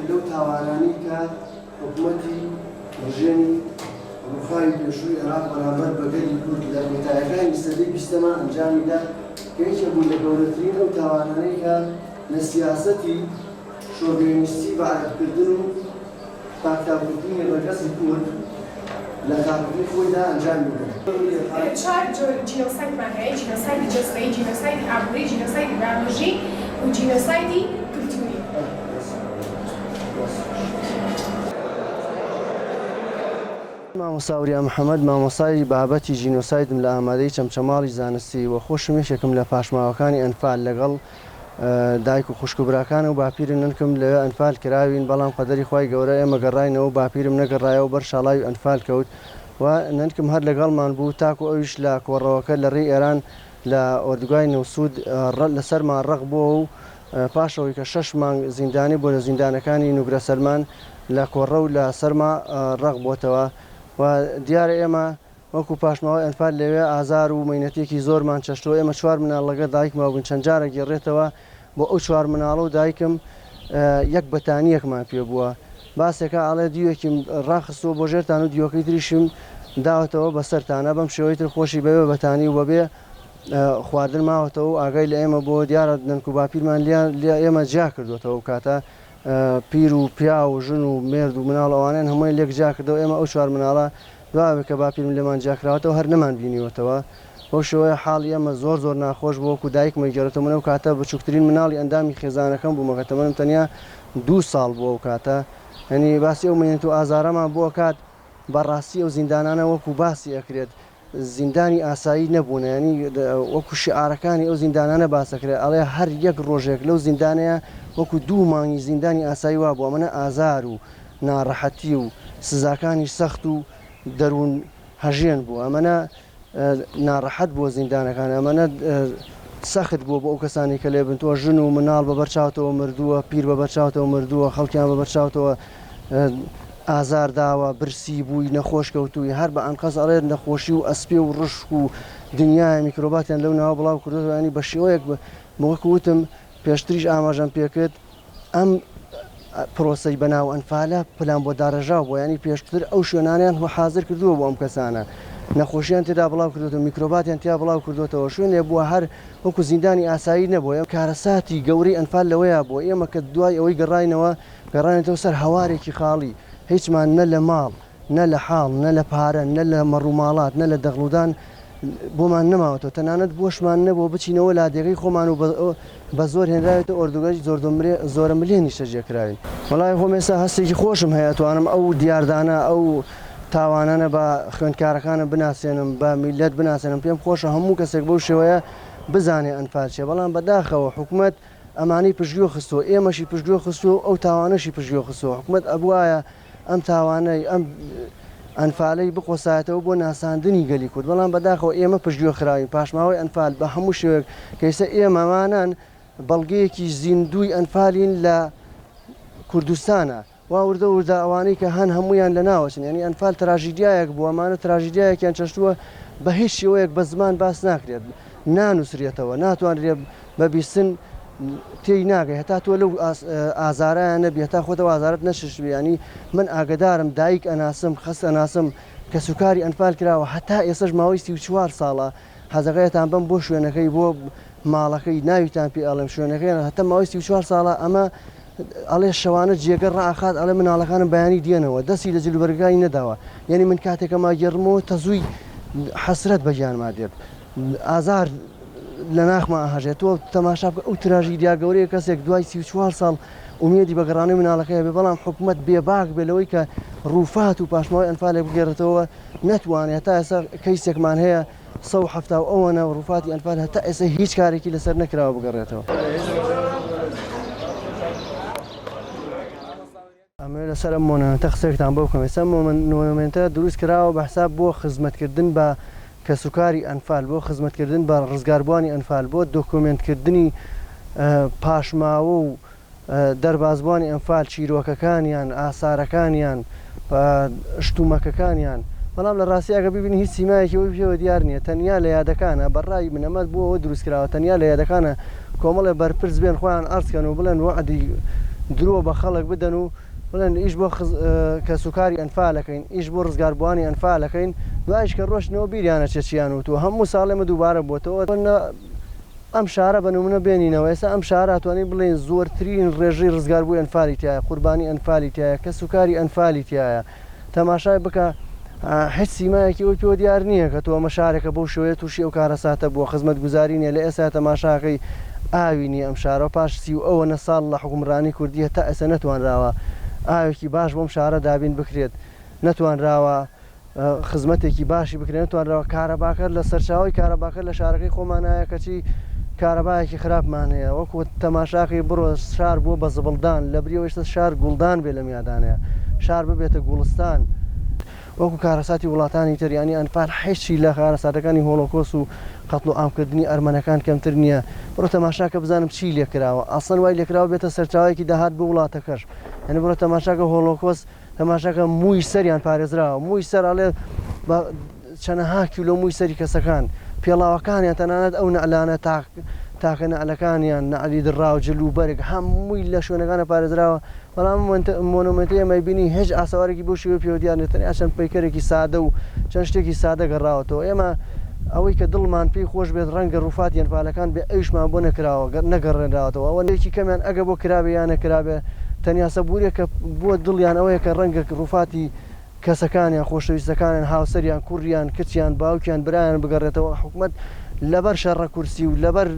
لەو تاوانانی کە حکوومەتی ڕژێنی ڕووخاوی پێشووی عێراق بەرامبەر بەگەری کورد لە کۆتاییەکانی سەدەی بیستەمە ئەنجامیدا کە هیچە بوو لە گەورەترین ئەو تاوانانەی کە لە سیاسەتی شۆڤینیستی بەعەرەبکردن و پاکتابوونی ڕەگەزی کورد لە کارکردنی خۆیدا ئەنجامی بدەن. چهار جینۆسایدمان هەیە: جینۆسایدی جەستەیی، جینۆسایدی ئابووری، جینۆسایدی بیۆلۆژی و جینۆسایدی کلتوری. مامۆستا وریا محەممەد مامۆسای بابەتی ژینۆسایدم لە ئامادەی چەمچەماڵی زانستی و خۆشم یەکێکم لە پاشماوەکانی ئەنفال لەگەڵ دایک و خوشکبراکانە و باپیرم ننکم لەوێ ئەنفال کراوین، بەڵام قەدەری خوای گەورە ئێمە گەڕاینەوە باپیرم نەگەڕایەوە بەر شاڵاوی ئەنفال کەوت و ننکم هەر لەگەڵمان بوو تاکو ئەویش لە کۆڕەوەکە لە ڕێی ئێران لە ئۆردوگای نەوسود لەسەرمان ڕق بووە و پاشەوەی کە 6 مانگ زیندانی بۆ لە زیندانەکانی نوگرە سەلمان لە کۆڕە و لە سەرما ڕق بۆتەوە و دیارە ئێمە وەکو پاشماوەی ئەنفال لەوێ ئازار و مەینەتێکی زۆرمان چەشتەوە. ئێمە 4 مناڵ لەگە دایکمەوە بووین، چەند جارە گێڕێتەوە بۆ ئەو 4 مناڵە و دایکم یەک بەتانیەکمان پێ بووە. باسێکە ئاڵێ دیوەکی ڕاخستەوە بۆ ژێرتان و دیوەکەی تریشم داوەتەوە بەسەرتانە، بەم شێوەی تر خۆشی بەوێ بەتانی و بەبێ خواردن ماوەتەوە و ئاگای لە ئێمە بۆ دیارە نەنک و باپیرمان ئێمە جیا کردوێتەوە و کاتە پیر و پیا و ژن و مێرد و مناڵ ئەوانیان هەمووی لێک جیا کردەوە. ئێمە ئەو 4 مناڵە دوابێ کە باپیرم لێمان جیاکراوەتەوە هەر نەمان بینیوەتەوە. بەو شێوەیە حاڵی ئەمە زۆر ناخۆش بوو وەکو دایکمە گەڕێتەوە. منە و کاتە بچووکترین مناڵی ئەندامی خێزانەکەم بوومە، تەمەنم تەنیا 2 ساڵ بووە و کاتە هەنی باسی ئەو مێنێت و ئازارەمان بووە کات بەڕاستی ئەو زیندانانە وەکو باسی ئەکرێت زیندانی ئاسایی نەبوونە، ینی وەکو شعارەکانی ئەو زیندانانە باسەکرێت ئەڵێ هەر یەک ڕۆژێک لەو زیندانەیە وەکو 2 مانگی زیندانی ئاسایی وا بووە. منە ئازار و ناڕەحەتی و سزاکانی سەخت و دەروون هەژێن بوو. ئەمەە ناڕەحەت بووە زیندانەکان، ئەمەە سەخت بووە بۆ ئەو کەسانی کە لێ بنتووە ژن و مناڵ بە بەرچاوتەوە مردووە، پیر بە بەرچاوتەوە مردووە، خەڵکیان بە بەرچاوتەوە ئازار داوە، برسی بووی، نەخۆش کەوتووی، هەر بە ئەنقەس ئەڵێ نەخۆشی و ئەسپێ و ڕشک و دنیای میکرۆباتیان لەو ناوە بڵاو کردوەوە. ینی بە شێوەیەک وەکو وتم پێشتریش ئاماژەم پێکرد ئەم پرۆسەی بەناو ئەنفالە پلان بۆ داڕێژاو بووە، ینی پێشتر ئەو شوێنانیان حازر کردووە بۆ ئەم کەسانە، نەخۆشییان تێدا بڵاو کردوەوە، میکرۆباتیان تیا بڵاو کردوێتەوە، شوێنێ بووە هەر وەکو زیندانی ئاسایی نەبووە. کارەساتی گەورەی ئەنفال لەوەیە بووە ئێمە کە دوای ئەوەی گەڕانێتەوە سەر هەوارێکی خاڵی، هیچمان نە لە ماڵ، نە لە حاڵ، نە لە پارە، نە لە مەڕووماڵات، نە لە دەغڵودان بۆمان نەماوەتەوە، تەنانەت بۆشمان نەبوو بچینەوە لادێگەی خۆمان و بە زۆر هێنراوێتە ئۆردوگای زۆرە ملێنی شەجێکراوین. وەڵای خۆم ئێستا هەستێکی خۆشم هەیە توانم ئەو دیاردانە ئەو تاوانانە بە خوێندکارەکانە بناسێنم، بە میلەت بناسێنم. پێم خۆشە هەموو کەسێک بەو شێوەیە بزانێ ئەنفال چێ، بەڵام بەداخەوە حکوومەت ئەمانەی پشتگوێ خستووە، ئێمەشی پشتگوێ خستووە، ئەو تاوانەشی پشتگوێ خستووە. حکوومەت ئەبوایە ئەم تاوانەی ئەم ئەنفالەی بقۆسایەتەوە بۆ ناساندنی گەلی کورد، بەڵام بەداخەوە ئێمە پشتگوێ خراوین. پاشماوەی ئەنفال بە هەموو شێوەیەک کە ئێستا ئێمەمانان بەڵگەیەکی زیندوی ئەنفالین لە کوردستانە، واوردە وردە ئەوانەی کە هەمویان لە ناوەچن، ینی ئەنفال تراژیدیایەک بووە، ئەمانە تراژیدیایەکیان چەشتووە بە هیچ شێوەیەک بە زمان باس ناکرێت، نانووسرێتەوە، ناتوانرێت بەبیستن تێی ناگەی، هەتا تۆ لەو ئازارایان نەبی، هەتا خۆتەوە ئازارت نەششبی. ینی من ئاگدارم دایک ئەناسم، خەست ئەناسم کە سوکاری ئەنفال کراوە، هەتا ئێسش ماوەی 34 ساڵە حەزەکەیتان بم بۆ شوێنەکەی بۆ ماڵەکەی ناویتان پێ ئەڵێم شوێنەکەی هەتا ماوەی 34 ساڵە. ئەمە ئەڵێ شەوانە جێگە ڕاخات، ئەڵێ مناڵەکانم بەیانی دێنەوە، دەستی لە جلوبەرگانی نەداوە، یعنی من کاتێکەما گەڕمەوە تەزووی حەسرەت بەگیانما دێت، ئازار لە ناخما هەژێتەوە. تەماشا بکە ئەو تراژیدیا گەورەیە کەسێک دوای 34 ساڵ ئومێدی بە گەڕانەوەی مناڵەکەی بێ، بەڵام حکوومەت بێباک بێ لەوەی کە ڕووفات و پاشماوەی ئەنفالێک بگێڕێتەوە نەتوانێت. تا ئێستا کەیسێکمان هەیە 170 ئەوەنە ڕووفاتی ئەنفال، هەتا ئێستا هیچ کارێکی لەسەر نەکراوە بگەڕێتەوە. ئەمێ لەسەر ئەم مۆنومێنتە قسێکتان بۆ بکەم. ئێستا مۆنومێنتە دروست کراوە بە حساب بۆ خزمەتکردن بە کەسوکاری ئەنفال، بۆ خزمەتکردن بە ڕزگاربوانی ئەنفال، بۆ دۆکومنتکردنی پاشماوە و دەربازبوانی ئەنفال، چیرۆکەکانیان، ئاسارەکانیان، شتومەکەکانیان. بەڵام لە ڕاستی ئەگە ببینی هیچ سیمایەکی ئەوی پێوە دیار نییە، تەنیا لە یادەکانە بەڕای منەمە بۆ ئەوە دروستکراوە، تەنیا لە یادەکانە کۆمەڵێ بەرپرس بێن خۆیان ئەرزکەن و بڵێن وعدی درۆ بە خەڵک بدەن و بڵێن ئیش بۆ کە سوکاری ئەنفالەکەین ئیش بۆ ڕزگاربووانی ئەنفالەکەین دوایش کە ڕۆشتنەوە بیریانە چێچیان و تو هەموو ساڵێمە دووبارە بۆتەوە ئەم شارە بە نمونە بێنینەوە ئێستا ئەم شارە توانین بڵێن زۆرترین ڕێژەی ڕزگاربووی ئەنفالی تایە قوربانی ئەنفالی تایە کە سوکاری ئەنفالی تایە تەماشای بکە هیچ سیمایەکی ئەوی پێوە دیار نییە کە تۆ ئەمە شارێکە بەو شوەیە تووشی ئەو کارەساتە بووە خزمەت گوزارینە لە ئێستا تەماشاکەی ئاوینی ئەم شارە پاش 30 ساڵ لە حکومڕانی کوردیە تا ئێستا نەتوانراوە ئاوێکی باش بۆم شارە دابین بکرێت نەتوانراوە خزمەتێکی باشی بکرێن نەتوانراوە کارەباکە لە سەرچاوی کارەباکە لە شارەکەی خۆمانایە کەچی کارەبایەکی خراپمان هەیە وەکو تەماشاقی بڕۆ شار بووە بە زبڵدان لە بریەوەشتە شار گوڵدان بێ لە میادانەیە شار ببێتە گوڵستان وەکو کارەساتی وڵاتانی تریانی ئەنفال هیچی لە کارەساتەکانی هۆڵۆکۆس و قەتڵ و ئامکردنی ئەرمەنەکان کەمتر نییە بڕۆ تەماشاکە بزانم چی لێکراوە ئەسڵەن وای لێکراوە بێتە سەرچاوێکی داهات بە وڵاتەکەش یعنی بڕۆ تەماشاکە هۆڵۆکۆس تەماشاکە مووی سەریان پارێزراوە مووی سەر ئەڵێ چەندەها کیلۆ مووی سەری کەسەکان پێڵاوەکانیان تەنانەت ئەو نەعلانە تاکە نەعلەکانیان نەعلی دڕاو جل و بەرگ هەمووی لە شوێنەکانە پارێزراوە بەڵام مۆنومنتەیە مەیبینی هیچ ئاساوارێکی بۆ شێوە پێوە دیار نێتەنیا چەند پەیکەرێکی سادە و چەند شتێکی سادە گەڕاوەتەوە ئێمە ئەوەی کە دڵمان پێی خۆش بێت ڕەنگە ڕووفاتی ئەنفالەکان بێ ئەویشمان بۆ نەکراوە نەگەڕێنراوەتەوە ئەوە لێکی کەمیان ئەگە بۆ کرابێ یان نەکرابێ تەنیا سەبوورێک کە بۆ دڵیان ئەوەیە کە ڕەنگە ڕووفاتی کەسەکانیان خۆشەویستەکانیان هاوسەریان کوڕیان کچیان باوکیان برایان بگەڕێتەوە حکومەت لەبەر شەڕە کورسی و لەبەر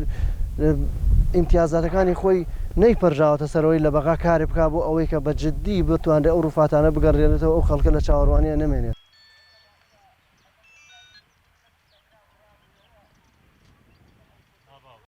ئیمتیازاتەکانی خۆی نەیپەرژاوەتە سەرەوەی لە بەغا کارێ بکا بۆ ئەوەی کە بە جددی بتوانێت ئەو ڕووفاتانە بگەڕێنێتەوە ئەو خەڵکە لە چاوەڕوانیە نەمێنێت.